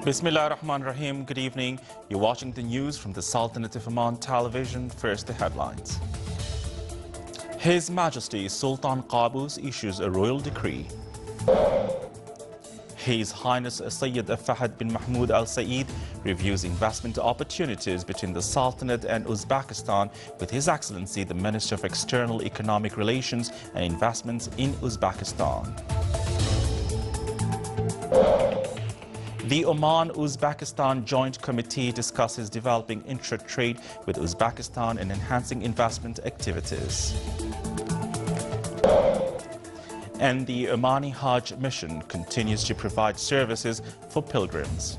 Bismillah ar-Rahman ar-Rahim. Good evening. You're watching the news from the Sultanate of Oman television. First, the headlines. His Majesty Sultan Qaboos issues a royal decree. His Highness Sayyid Fahd bin Mahmoud Al Saeed reviews investment opportunities between the Sultanate and Uzbekistan with His Excellency the Minister of External Economic Relations and Investments in Uzbekistan. The Oman-Uzbekistan Joint Committee discusses developing intra-trade with Uzbekistan and enhancing investment activities. And the Omani Hajj mission continues to provide services for pilgrims.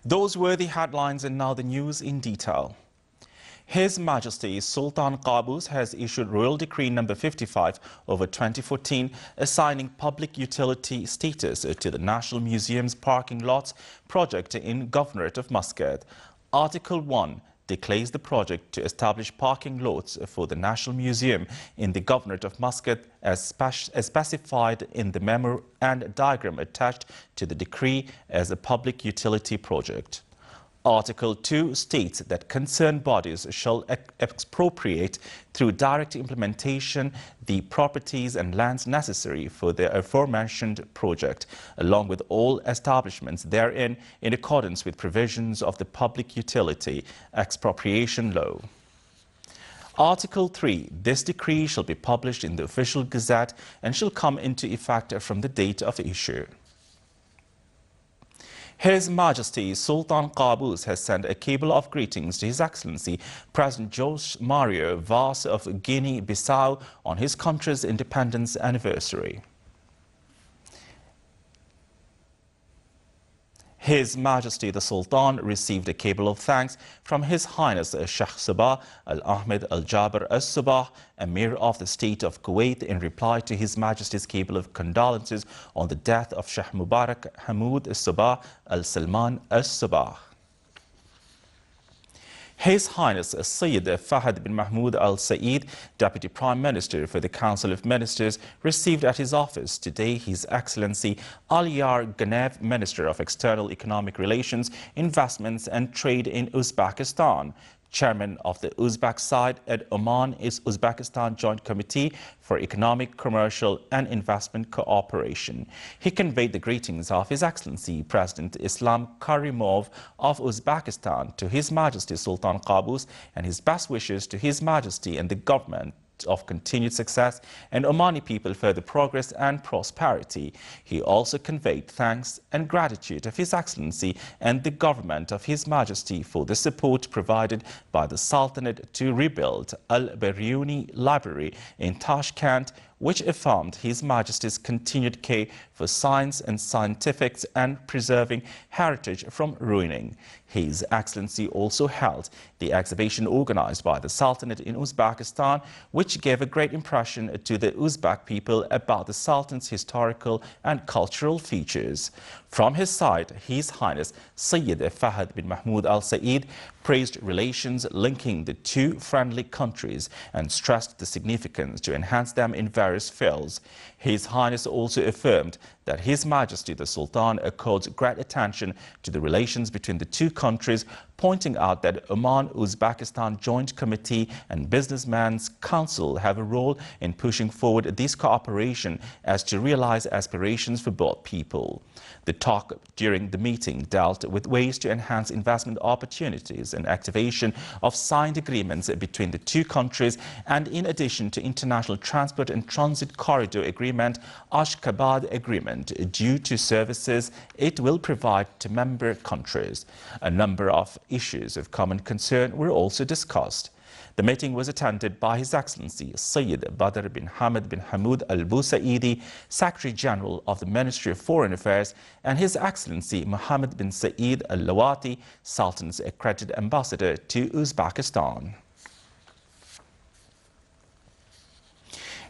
Those were the headlines, and now the news in detail. His Majesty Sultan Qaboos has issued Royal Decree No. 55 over 2014 assigning public utility status to the National Museum's parking lots project in Governorate of Muscat. Article 1 declares the project to establish parking lots for the National Museum in the Governorate of Muscat as specified in the memo and diagram attached to the decree as a public utility project. Article 2 states that concerned bodies shall expropriate through direct implementation the properties and lands necessary for the aforementioned project, along with all establishments therein in accordance with provisions of the Public Utility Expropriation Law. Article 3. This decree shall be published in the Official Gazette and shall come into effect from the date of issue. His Majesty Sultan Qaboos has sent a cable of greetings to His Excellency President Jose Mario Vaz of Guinea-Bissau on his country's independence anniversary. His Majesty the Sultan received a cable of thanks from His Highness Sheikh Sabah Al Ahmed Al Jaber Al Sabah, Emir of the State of Kuwait, in reply to His Majesty's cable of condolences on the death of Sheikh Mubarak Hamoud Sabah Al Salman Al Sabah. His Highness Sayyid Fahd bin Mahmoud Al Saeed, Deputy Prime Minister for the Council of Ministers, received at his office today His Excellency Aliyar Ganev, Minister of External Economic Relations, Investments and Trade in Uzbekistan. Chairman of the Uzbek side at Oman is Uzbekistan Joint Committee for Economic, Commercial and Investment Cooperation. He conveyed the greetings of His Excellency President Islam Karimov of Uzbekistan to His Majesty Sultan Qaboos and his best wishes to His Majesty and the government of continued success and Omani people further progress and prosperity. He also conveyed thanks and gratitude of His Excellency and the government of His Majesty for the support provided by the Sultanate to rebuild Al-Biruni Library in Tashkent, which affirmed His Majesty's continued care for science and scientific and preserving heritage from ruining. His Excellency also held the exhibition organized by the Sultanate in Uzbekistan, which gave a great impression to the Uzbek people about the Sultan's historical and cultural features. From his side, His Highness Sayyid Fahd bin Mahmoud Al Saeed praised relations linking the two friendly countries and stressed the significance to enhance them in various fields. His Highness also affirmed that His Majesty the Sultan accords great attention to the relations between the two countries, pointing out that Oman-Uzbekistan Joint Committee and Businessmen's Council have a role in pushing forward this cooperation as to realize aspirations for both people. The talk during the meeting dealt with ways to enhance investment opportunities and activation of signed agreements between the two countries, and in addition to International Transport and Transit Corridor Agreement, Ashgabat Agreement, due to services it will provide to member countries. A number of issues of common concern were also discussed. The meeting was attended by His Excellency Sayyid Badr bin Hamad bin Hamoud Al Busaidi, Secretary General of the Ministry of Foreign Affairs, and His Excellency Mohammed bin Saeed Al Lawati, Sultan's accredited ambassador to Uzbekistan.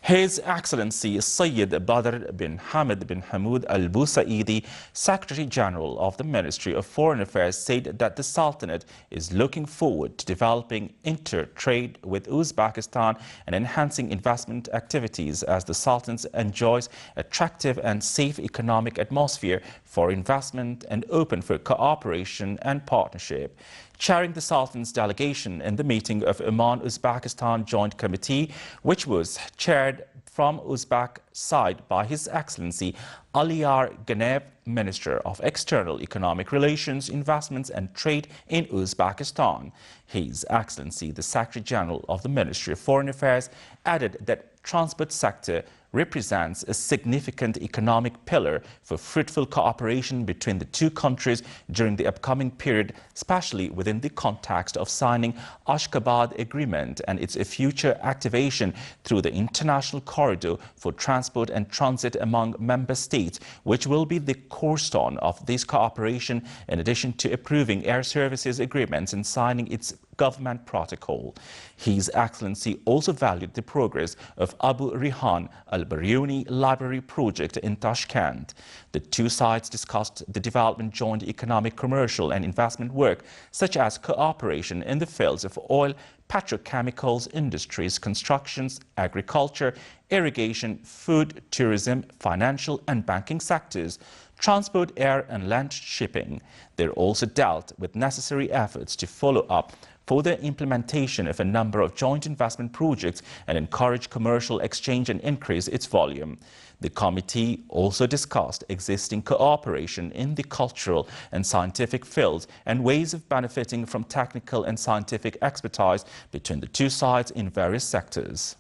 His Excellency Sayyid Badr bin Hamid bin Hamoud Al Busaidi, Secretary General of the Ministry of Foreign Affairs, said that the Sultanate is looking forward to developing inter-trade with Uzbekistan and enhancing investment activities as the Sultanate enjoys attractive and safe economic atmosphere for investment and open for cooperation and partnership. Chairing the Sultan's delegation in the meeting of Oman-Uzbekistan Joint Committee, which was chaired from Uzbek side by His Excellency Aliyar Ganev, Minister of External Economic Relations, Investments and Trade in Uzbekistan. His Excellency, the Secretary General of the Ministry of Foreign Affairs, added that transport sector represents a significant economic pillar for fruitful cooperation between the two countries during the upcoming period, especially within the context of signing Ashgabat Agreement and its future activation through the International Corridor for Transport and Transit among member states, which will be the cornerstone of this cooperation, in addition to approving air services agreements and signing its government protocol. His Excellency also valued the progress of Abu Rihan Al-Baryuni Library project in Tashkent. The two sides discussed the development joint economic, commercial and investment work, such as cooperation in the fields of oil, petrochemicals, industries, constructions, agriculture, irrigation, food, tourism, financial and banking sectors, transport, air and land shipping. They also dealt with necessary efforts to follow up for the implementation of a number of joint investment projects and encourage commercial exchange and increase its volume. The committee also discussed existing cooperation in the cultural and scientific fields and ways of benefiting from technical and scientific expertise between the two sides in various sectors.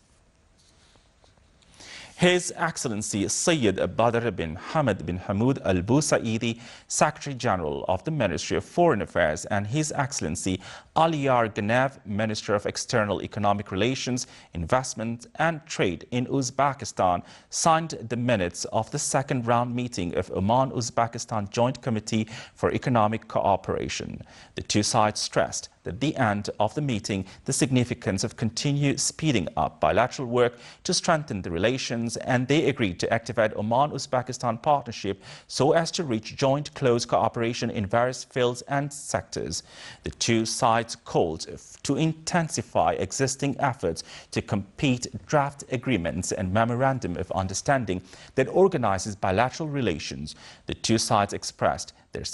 His Excellency Sayyid Badr bin Hamid bin Hamoud Al Busaidi, Secretary General of the Ministry of Foreign Affairs, and His Excellency Aliyar Ganev, Minister of External Economic Relations, Investment and Trade in Uzbekistan, signed the minutes of the second round meeting of Oman-Uzbekistan Joint Committee for Economic Cooperation. The two sides stressed at the end of the meeting the significance of continued speeding up bilateral work to strengthen the relations, and they agreed to activate Oman-Uzbekistan partnership so as to reach joint close cooperation in various fields and sectors. The two sides called to intensify existing efforts to complete draft agreements and memorandum of understanding that organizes bilateral relations. The two sides expressed their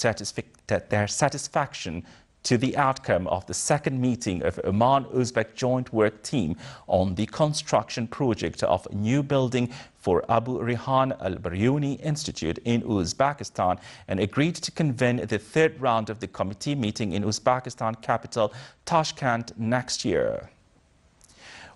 satisfaction to the outcome of the second meeting of Oman-Uzbek Joint Work Team on the construction project of a new building for Abu Rihan Al-Baryuni Institute in Uzbekistan, and agreed to convene the third round of the committee meeting in Uzbekistan capital Tashkent next year,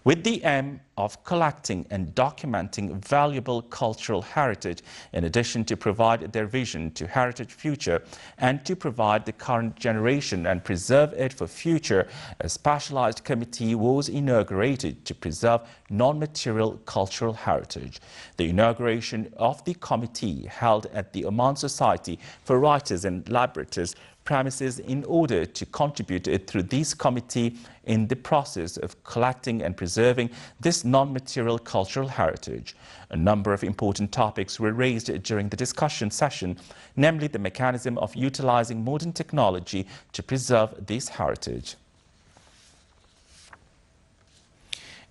with the aim of collecting and documenting valuable cultural heritage, in addition to provide their vision to heritage future and to provide the current generation and preserve it for future. A specialized committee was inaugurated to preserve non-material cultural heritage. The inauguration of the committee held at the Oman Society for Writers and Liberators premises in order to contribute through this committee in the process of collecting and preserving this non-material cultural heritage. A number of important topics were raised during the discussion session, namely the mechanism of utilizing modern technology to preserve this heritage.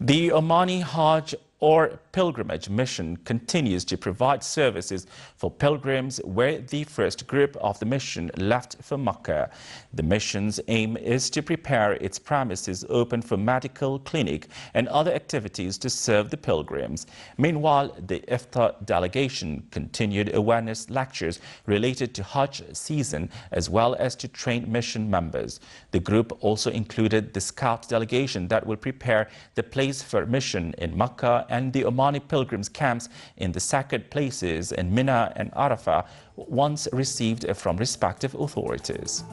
The Omani Hajj or pilgrimage mission continues to provide services for pilgrims, where the first group of the mission left for Mecca. The mission's aim is to prepare its premises open for medical, clinic and other activities to serve the pilgrims. Meanwhile, the Iftar delegation continued awareness lectures related to Hajj season as well as to train mission members. The group also included the scout delegation that will prepare the place for mission in Mecca and the Omani pilgrims camps in the sacred places in Mina and Arafah, once received from respective authorities.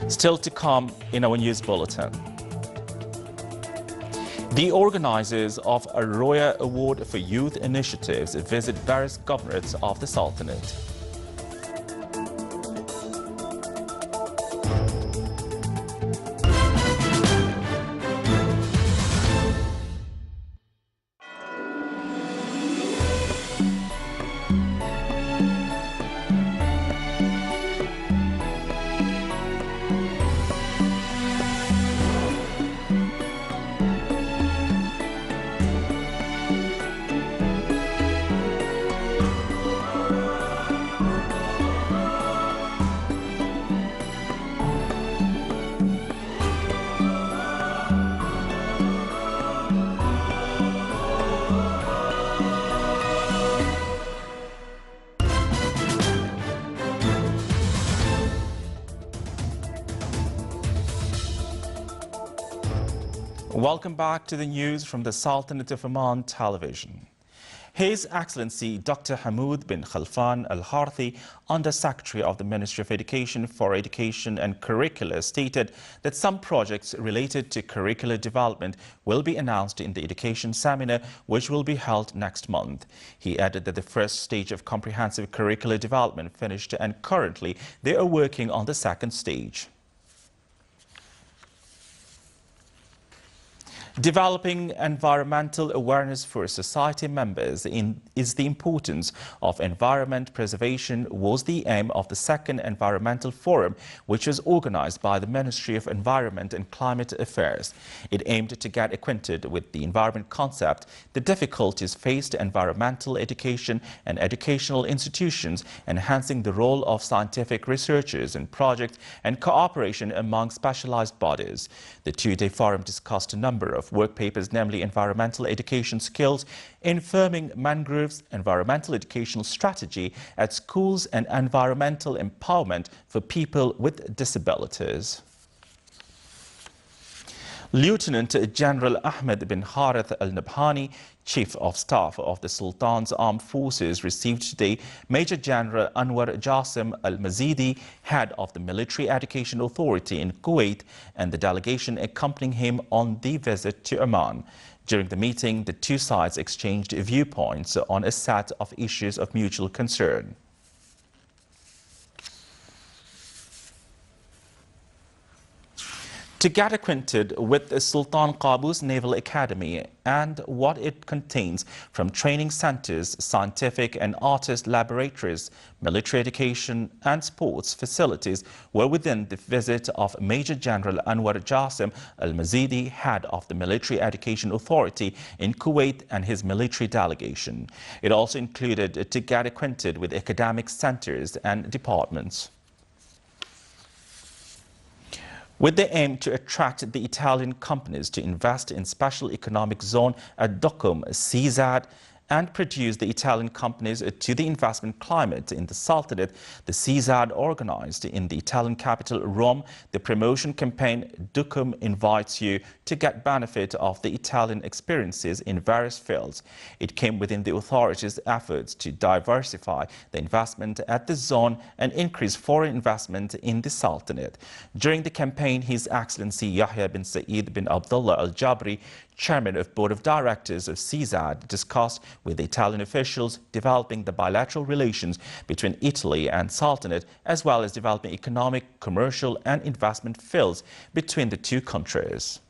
Still to come in our news bulletin. The organizers of a Roya Award for Youth Initiatives visit various governorates of the Sultanate. Welcome back to the news from the Sultanate of Oman Television. His Excellency Dr. Hamoud bin Khalfan Al-Harthi, Under-Secretary of the Ministry of Education for Education and Curricula, stated that some projects related to curricular development will be announced in the education seminar, which will be held next month. He added that the first stage of comprehensive curricular development finished and currently they are working on the second stage. Developing environmental awareness for society members is the importance of environment preservation was the aim of the second Environmental Forum, which was organized by the Ministry of Environment and Climate Affairs. It aimed to get acquainted with the environment concept, the difficulties faced environmental education and educational institutions, enhancing the role of scientific researchers in projects and cooperation among specialized bodies. The two-day forum discussed a number of work papers, namely environmental education skills, infirming mangroves, environmental educational strategy at schools, and environmental empowerment for people with disabilities. Lieutenant General Ahmed bin Harith Al-Nabhani, Chief of Staff of the Sultan's Armed Forces, received today Major General Anwar Jassim Al-Mazidi, head of the Military Education Authority in Kuwait, and the delegation accompanying him on the visit to Oman. During the meeting, the two sides exchanged viewpoints on a set of issues of mutual concern. To get acquainted with the Sultan Qaboos Naval Academy and what it contains, from training centers, scientific and artist laboratories, military education and sports facilities, were within the visit of Major General Anwar Jassim Al-Mazidi, head of the Military Education Authority in Kuwait, and his military delegation. It also included to get acquainted with academic centers and departments. With the aim to attract the Italian companies to invest in Special Economic Zone at Duqm, CZ, and produce the Italian companies to the investment climate in the Sultanate, the CZ organized in the Italian capital Rome the promotion campaign Duqm Invites You to get benefit of the Italian experiences in various fields. It came within the authorities' efforts to diversify the investment at the zone and increase foreign investment in the Sultanate. During the campaign, His Excellency Yahya bin Saeed bin Abdullah Al-Jabri, Chairman of Board of Directors of CZ, discussed with the Italian officials developing the bilateral relations between Italy and Sultanate, as well as developing economic, commercial and investment fields between the two countries.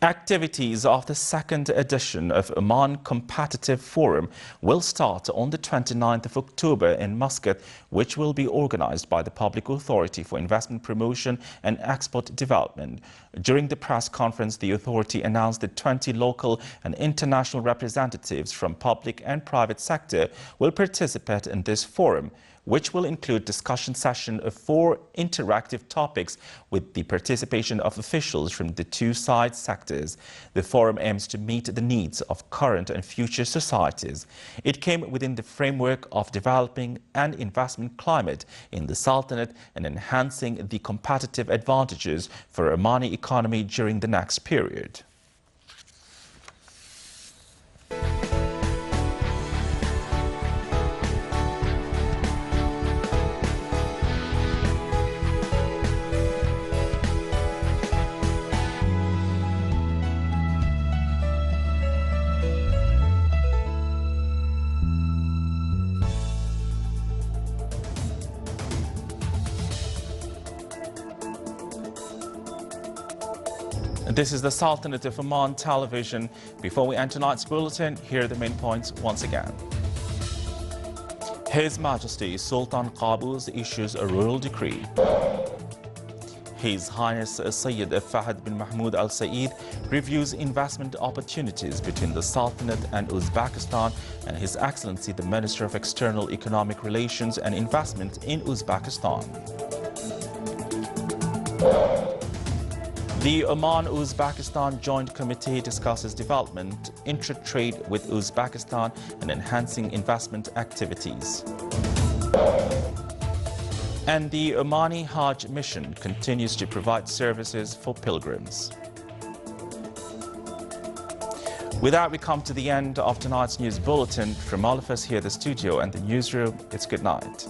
Activities of the second edition of Oman Competitive Forum will start on the 29th of October in Muscat, which will be organized by the Public Authority for Investment Promotion and Export Development. During the press conference, the authority announced that 20 local and international representatives from public and private sector will participate in this forum, which will include discussion session of 4 interactive topics with the participation of officials from the two side sectors. The forum aims to meet the needs of current and future societies. It came within the framework of developing an investment climate in the Sultanate and enhancing the competitive advantages for Omani economy during the next period. This is the Sultanate of Oman Television. Before we end tonight's bulletin, here are the main points once again. His Majesty Sultan Qaboos issues a royal decree. His Highness Sayyid Fahd bin Mahmoud Al Saeed reviews investment opportunities between the Sultanate and Uzbekistan, and His Excellency the Minister of External Economic Relations and Investment in Uzbekistan. The Oman-Uzbekistan Joint Committee discusses development, intra-trade with Uzbekistan and enhancing investment activities. And the Omani Hajj mission continues to provide services for pilgrims. With that, we come to the end of tonight's news bulletin. From all of us here at the studio and the newsroom, it's good night.